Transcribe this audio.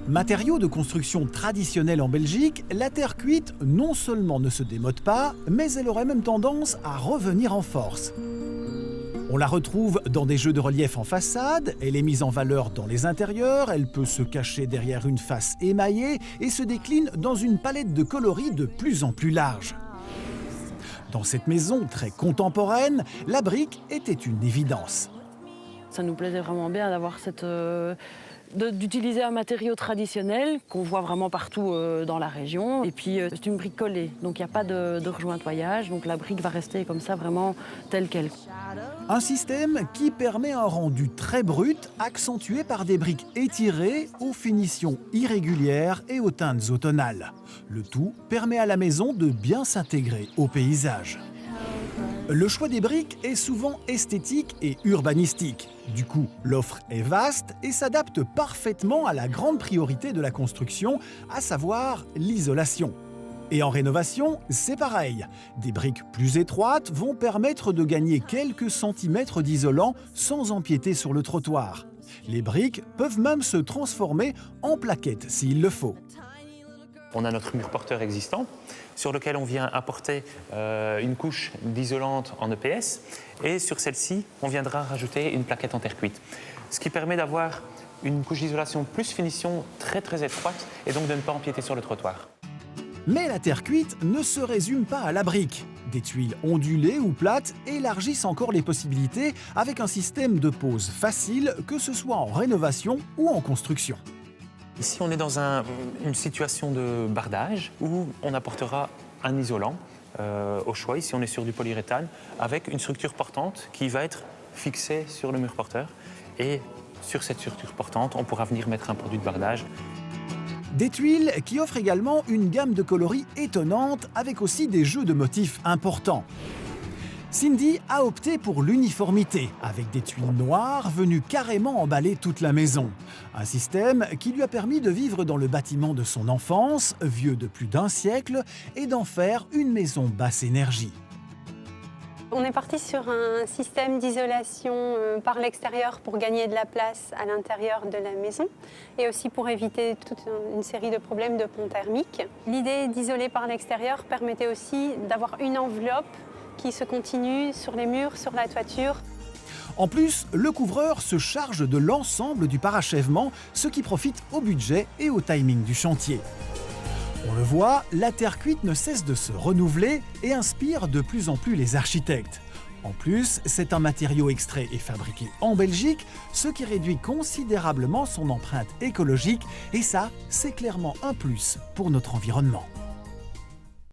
Matériau de construction traditionnel en Belgique, la terre cuite non seulement ne se démode pas, mais elle aurait même tendance à revenir en force. On la retrouve dans des jeux de relief en façade, elle est mise en valeur dans les intérieurs, elle peut se cacher derrière une face émaillée et se décline dans une palette de coloris de plus en plus large. Dans cette maison très contemporaine, la brique était une évidence. Ça nous plaisait vraiment bien d'avoir d'utiliser un matériau traditionnel qu'on voit vraiment partout dans la région. Et puis c'est une brique collée, donc il n'y a pas de rejointoyage, donc la brique va rester comme ça vraiment telle qu'elle. Un système qui permet un rendu très brut, accentué par des briques étirées aux finitions irrégulières et aux teintes automnales. Le tout permet à la maison de bien s'intégrer au paysage. Le choix des briques est souvent esthétique et urbanistique. Du coup, l'offre est vaste et s'adapte parfaitement à la grande priorité de la construction, à savoir l'isolation. Et en rénovation, c'est pareil. Des briques plus étroites vont permettre de gagner quelques centimètres d'isolant sans empiéter sur le trottoir. Les briques peuvent même se transformer en plaquettes s'il le faut. On a notre mur porteur existant sur lequel on vient apporter une couche d'isolante en EPS et sur celle-ci, on viendra rajouter une plaquette en terre cuite. Ce qui permet d'avoir une couche d'isolation plus finition très étroite et donc de ne pas empiéter sur le trottoir. Mais la terre cuite ne se résume pas à la brique. Des tuiles ondulées ou plates élargissent encore les possibilités avec un système de pose facile, que ce soit en rénovation ou en construction. Ici, on est dans une situation de bardage où on apportera un isolant au choix. Ici, on est sur du polyuréthane avec une structure portante qui va être fixée sur le mur porteur. Et sur cette structure portante, on pourra venir mettre un produit de bardage. Des tuiles qui offrent également une gamme de coloris étonnante avec aussi des jeux de motifs importants. Cindy a opté pour l'uniformité, avec des tuiles noires venues carrément emballer toute la maison. Un système qui lui a permis de vivre dans le bâtiment de son enfance, vieux de plus d'un siècle, et d'en faire une maison basse énergie. On est parti sur un système d'isolation par l'extérieur pour gagner de la place à l'intérieur de la maison et aussi pour éviter toute une série de problèmes de pont thermique. L'idée d'isoler par l'extérieur permettait aussi d'avoir une enveloppe qui se continue sur les murs, sur la toiture. En plus, le couvreur se charge de l'ensemble du parachèvement, ce qui profite au budget et au timing du chantier. On le voit, la terre cuite ne cesse de se renouveler et inspire de plus en plus les architectes. En plus, c'est un matériau extrait et fabriqué en Belgique, ce qui réduit considérablement son empreinte écologique et ça, c'est clairement un plus pour notre environnement.